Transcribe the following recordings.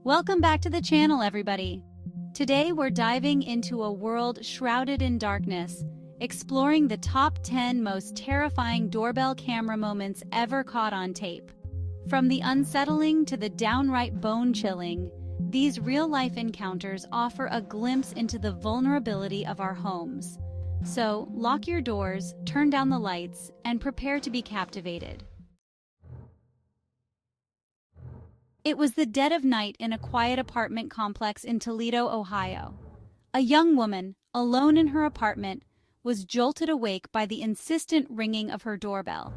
Welcome back to the channel, everybody. Today we're diving into a world shrouded in darkness, exploring the top 10 most terrifying doorbell camera moments ever caught on tape. From the unsettling to the downright bone-chilling, these real-life encounters offer a glimpse into the vulnerability of our homes. So, lock your doors, turn down the lights, and prepare to be captivated. It was the dead of night in a quiet apartment complex in Toledo, Ohio. A young woman, alone in her apartment, was jolted awake by the insistent ringing of her doorbell.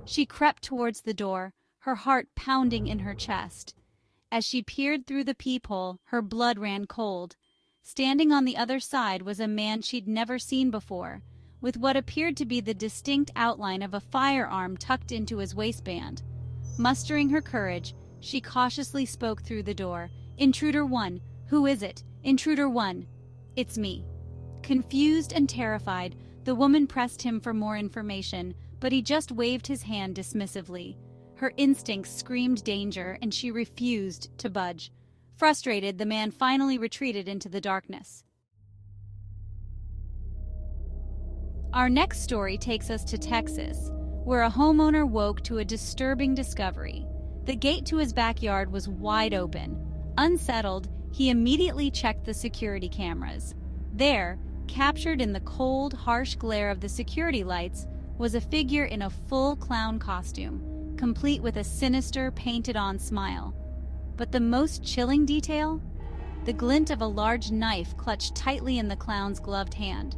She crept towards the door, her heart pounding in her chest. As she peered through the peephole, her blood ran cold. Standing on the other side was a man she'd never seen before, with what appeared to be the distinct outline of a firearm tucked into his waistband. Mustering her courage, she cautiously spoke through the door. "Intruder 1, who is it? Intruder 1. It's me." Confused and terrified, the woman pressed him for more information, but he just waved his hand dismissively. Her instincts screamed danger, and she refused to budge. Frustrated, the man finally retreated into the darkness. Our next story takes us to Texas, where a homeowner woke to a disturbing discovery. The gate to his backyard was wide open. Unsettled, he immediately checked the security cameras. There, captured in the cold, harsh glare of the security lights, was a figure in a full clown costume, complete with a sinister, painted-on smile. But the most chilling detail? The glint of a large knife clutched tightly in the clown's gloved hand.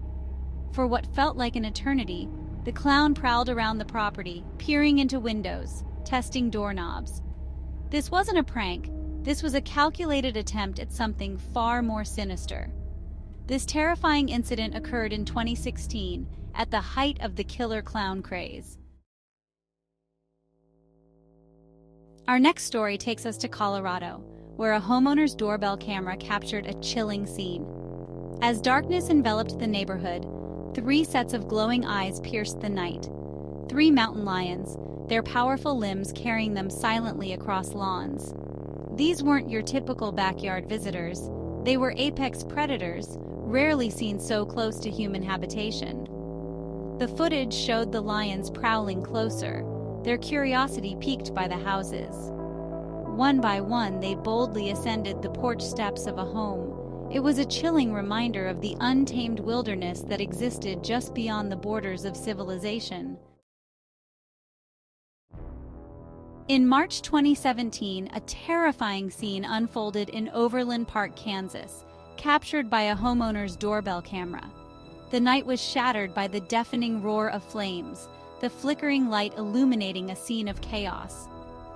For what felt like an eternity, the clown prowled around the property, peering into windows, testing doorknobs. This wasn't a prank. This was a calculated attempt at something far more sinister. This terrifying incident occurred in 2016, at the height of the killer clown craze. Our next story takes us to Colorado, where a homeowner's doorbell camera captured a chilling scene. As darkness enveloped the neighborhood, 3 sets of glowing eyes pierced the night. 3 mountain lions, their powerful limbs carrying them silently across lawns. These weren't your typical backyard visitors. They were apex predators, rarely seen so close to human habitation. The footage showed the lions prowling closer, their curiosity piqued by the houses. One by one, they boldly ascended the porch steps of a home. It was a chilling reminder of the untamed wilderness that existed just beyond the borders of civilization. In March 2017, a terrifying scene unfolded in Overland Park, Kansas, captured by a homeowner's doorbell camera. The night was shattered by the deafening roar of flames, the flickering light illuminating a scene of chaos.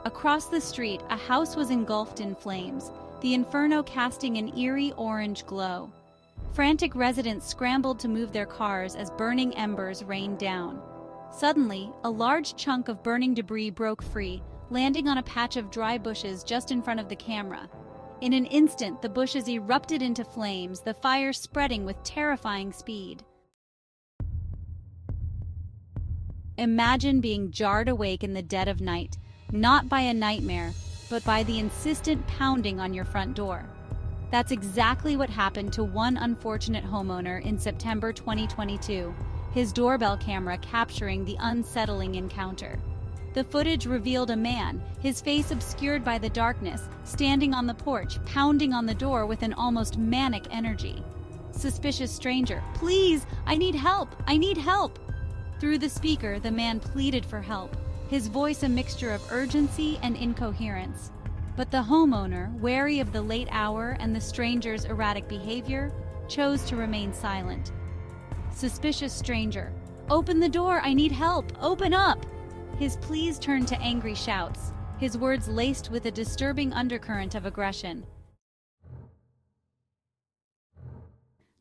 Across the street, a house was engulfed in flames, the inferno casting an eerie orange glow. Frantic residents scrambled to move their cars as burning embers rained down. Suddenly, a large chunk of burning debris broke free, landing on a patch of dry bushes just in front of the camera. In an instant, the bushes erupted into flames, the fire spreading with terrifying speed. Imagine being jarred awake in the dead of night, not by a nightmare, but by the insistent pounding on your front door. That's exactly what happened to one unfortunate homeowner in September 2022, his doorbell camera capturing the unsettling encounter. The footage revealed a man, his face obscured by the darkness, standing on the porch, pounding on the door with an almost manic energy. "Suspicious stranger, please, I need help, I need help!" Through the speaker, the man pleaded for help, his voice a mixture of urgency and incoherence. But the homeowner, wary of the late hour and the stranger's erratic behavior, chose to remain silent. "Suspicious stranger, open the door, I need help, open up!" His pleas turned to angry shouts, his words laced with a disturbing undercurrent of aggression.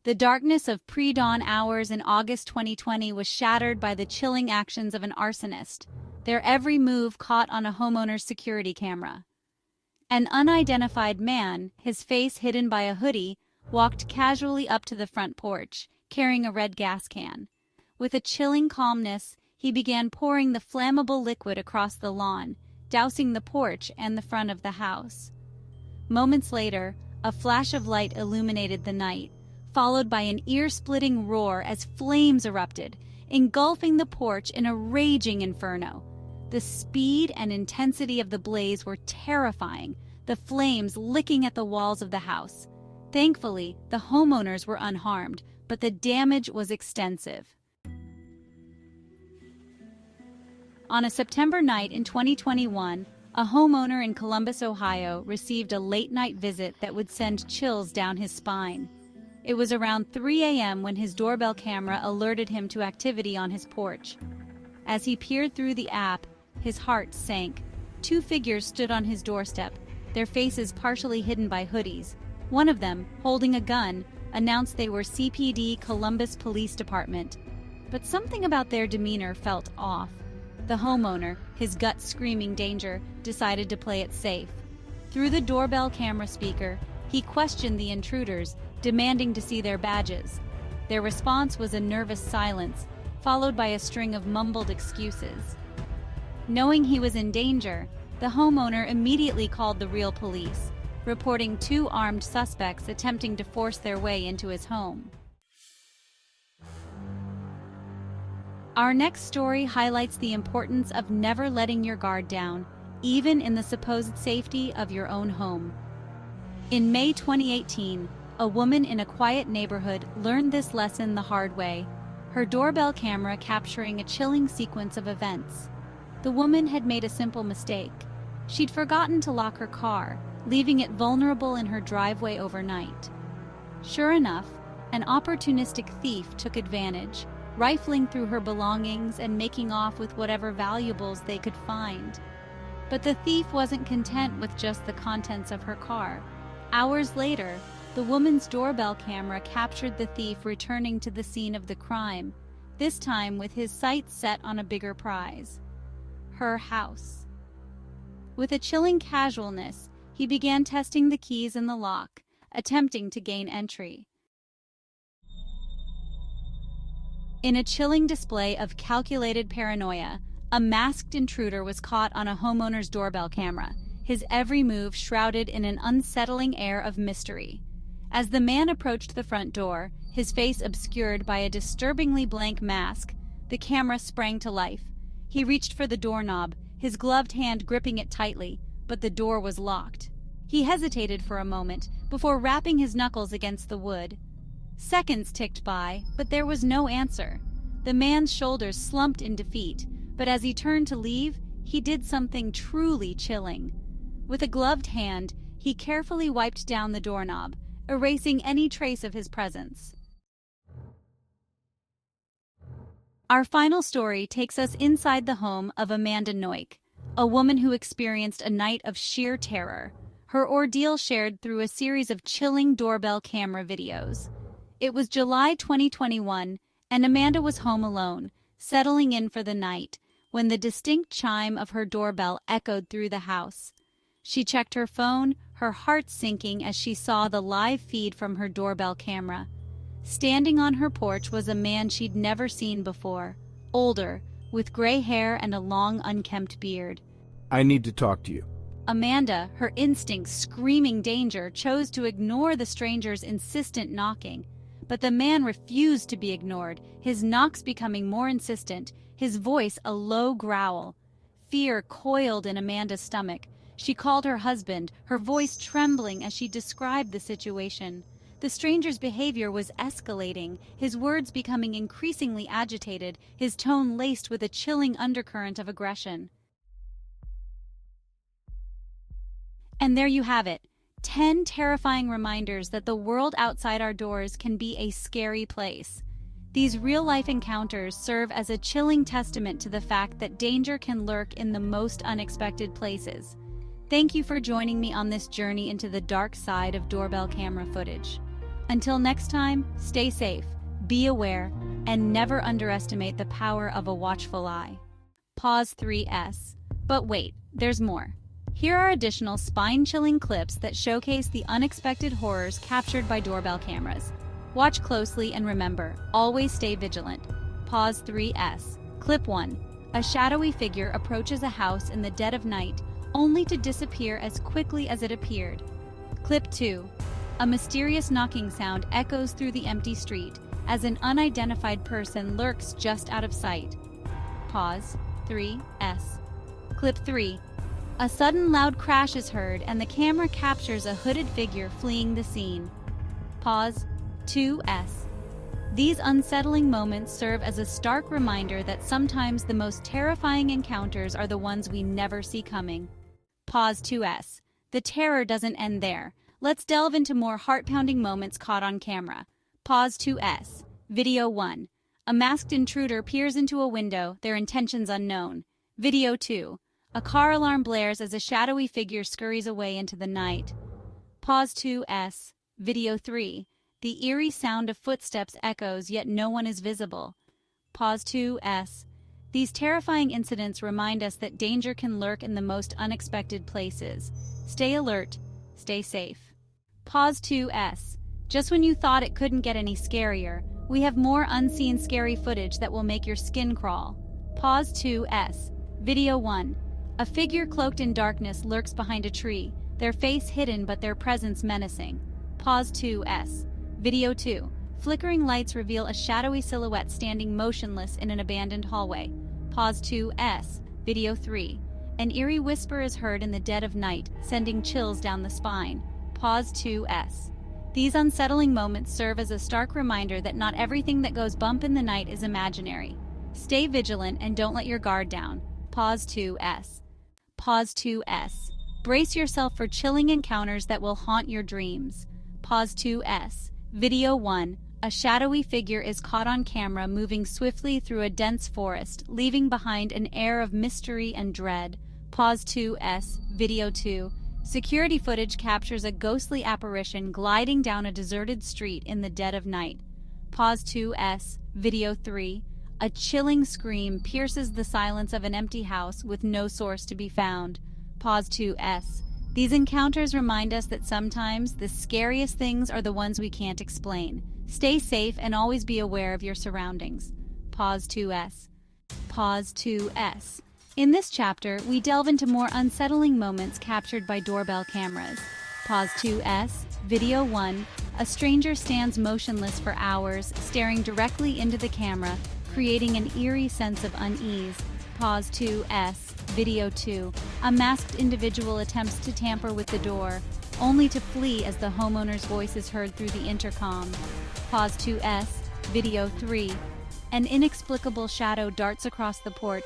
The darkness of pre-dawn hours in August 2020 was shattered by the chilling actions of an arsonist, their every move caught on a homeowner's security camera. An unidentified man, his face hidden by a hoodie, walked casually up to the front porch, carrying a red gas can. With a chilling calmness, he began pouring the flammable liquid across the lawn, dousing the porch and the front of the house. Moments later, a flash of light illuminated the night, followed by an ear-splitting roar as flames erupted, engulfing the porch in a raging inferno. The speed and intensity of the blaze were terrifying, the flames licking at the walls of the house. Thankfully, the homeowners were unharmed, but the damage was extensive. On a September night in 2021, a homeowner in Columbus, Ohio, received a late-night visit that would send chills down his spine. It was around 3 a.m. when his doorbell camera alerted him to activity on his porch. As he peered through the app, his heart sank. Two figures stood on his doorstep, their faces partially hidden by hoodies. One of them, holding a gun, announced they were CPD Columbus Police Department. But something about their demeanor felt off. The homeowner, his gut screaming danger, decided to play it safe. Through the doorbell camera speaker, he questioned the intruders, demanding to see their badges. Their response was a nervous silence, followed by a string of mumbled excuses. Knowing he was in danger, the homeowner immediately called the real police, reporting 2 armed suspects attempting to force their way into his home. Our next story highlights the importance of never letting your guard down, even in the supposed safety of your own home. In May 2018, a woman in a quiet neighborhood learned this lesson the hard way, her doorbell camera capturing a chilling sequence of events. The woman had made a simple mistake. She'd forgotten to lock her car, leaving it vulnerable in her driveway overnight. Sure enough, an opportunistic thief took advantage, rifling through her belongings and making off with whatever valuables they could find. But the thief wasn't content with just the contents of her car. Hours later, the woman's doorbell camera captured the thief returning to the scene of the crime, this time with his sights set on a bigger prize: her house. With a chilling casualness, he began testing the keys in the lock, attempting to gain entry. In a chilling display of calculated paranoia, a masked intruder was caught on a homeowner's doorbell camera, his every move shrouded in an unsettling air of mystery. As the man approached the front door, his face obscured by a disturbingly blank mask, the camera sprang to life. He reached for the doorknob, his gloved hand gripping it tightly, but the door was locked. He hesitated for a moment before rapping his knuckles against the wood. Seconds ticked by, but there was no answer. The man's shoulders slumped in defeat, but as he turned to leave, he did something truly chilling. With a gloved hand, he carefully wiped down the doorknob, erasing any trace of his presence. Our final story takes us inside the home of Amanda Noik, a woman who experienced a night of sheer terror. Her ordeal shared through a series of chilling doorbell camera videos. It was July 2021, and Amanda was home alone, settling in for the night, when the distinct chime of her doorbell echoed through the house. She checked her phone, her heart sinking as she saw the live feed from her doorbell camera. Standing on her porch was a man she'd never seen before, older, with gray hair and a long, unkempt beard. "I need to talk to you." Amanda, her instincts screaming danger, chose to ignore the stranger's insistent knocking. But the man refused to be ignored, his knocks becoming more insistent, his voice a low growl. Fear coiled in Amanda's stomach. She called her husband, her voice trembling as she described the situation. The stranger's behavior was escalating, his words becoming increasingly agitated, his tone laced with a chilling undercurrent of aggression. And there you have it. 10 terrifying reminders that the world outside our doors can be a scary place. These real-life encounters serve as a chilling testament to the fact that danger can lurk in the most unexpected places. Thank you for joining me on this journey into the dark side of doorbell camera footage. Until next time, stay safe, be aware, and never underestimate the power of a watchful eye. Pause 3S. But wait, there's more. Here are additional spine-chilling clips that showcase the unexpected horrors captured by doorbell cameras. Watch closely and remember, always stay vigilant. Pause 3S. Clip 1. A shadowy figure approaches a house in the dead of night, only to disappear as quickly as it appeared. Clip 2. A mysterious knocking sound echoes through the empty street as an unidentified person lurks just out of sight. Pause. 3S. Clip 3. A sudden loud crash is heard and the camera captures a hooded figure fleeing the scene. Pause. 2S. These unsettling moments serve as a stark reminder that sometimes the most terrifying encounters are the ones we never see coming. Pause. 2S. The terror doesn't end there. Let's delve into more heart-pounding moments caught on camera. Pause. 2S. Video 1. A masked intruder peers into a window, their intentions unknown. Video 2. A car alarm blares as a shadowy figure scurries away into the night. Pause. 2S. Video 3. The eerie sound of footsteps echoes, yet no one is visible. Pause. 2S. These terrifying incidents remind us that danger can lurk in the most unexpected places. Stay alert. Stay safe. Pause. 2S. Just when you thought it couldn't get any scarier, we have more unseen scary footage that will make your skin crawl. Pause. 2S. Video 1. A figure cloaked in darkness lurks behind a tree, their face hidden but their presence menacing. Pause. 2S. Video 2. Flickering lights reveal a shadowy silhouette standing motionless in an abandoned hallway. Pause. 2S. Video 3. An eerie whisper is heard in the dead of night, sending chills down the spine. Pause. 2S. These unsettling moments serve as a stark reminder that not everything that goes bump in the night is imaginary. Stay vigilant and don't let your guard down. Pause. 2S. Pause. 2S. Brace yourself for chilling encounters that will haunt your dreams. Pause. 2S. Video 1. A shadowy figure is caught on camera moving swiftly through a dense forest, leaving behind an air of mystery and dread. Pause. 2S. Video 2. Security footage captures a ghostly apparition gliding down a deserted street in the dead of night. Pause. 2S. Video 3. A chilling scream pierces the silence of an empty house with no source to be found. Pause. 2S. These encounters remind us that sometimes the scariest things are the ones we can't explain. Stay safe and always be aware of your surroundings. Pause. 2S. Pause. 2S. In this chapter, we delve into more unsettling moments captured by doorbell cameras. Pause. 2S. Video 1. A stranger stands motionless for hours, staring directly into the camera, creating an eerie sense of unease. Pause. 2S. Video 2. A masked individual attempts to tamper with the door, only to flee as the homeowner's voice is heard through the intercom. Pause. 2S. Video 3. An inexplicable shadow darts across the porch,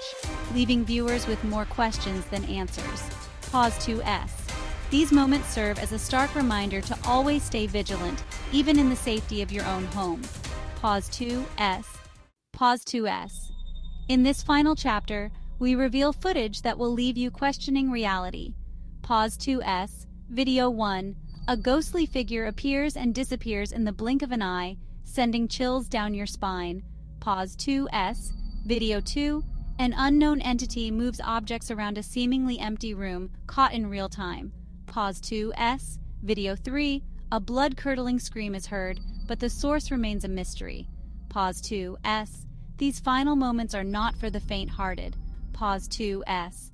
leaving viewers with more questions than answers. Pause. 2S. These moments serve as a stark reminder to always stay vigilant, even in the safety of your own home. Pause. 2S. Pause. 2S. In this final chapter, we reveal footage that will leave you questioning reality. Pause. 2S. Video 1. A ghostly figure appears and disappears in the blink of an eye, sending chills down your spine. Pause. 2S. Video 2. An unknown entity moves objects around a seemingly empty room, caught in real time. Pause. 2S. Video 3. A blood-curdling scream is heard, but the source remains a mystery. Pause. 2S. These final moments are not for the faint-hearted. Pause. 2S.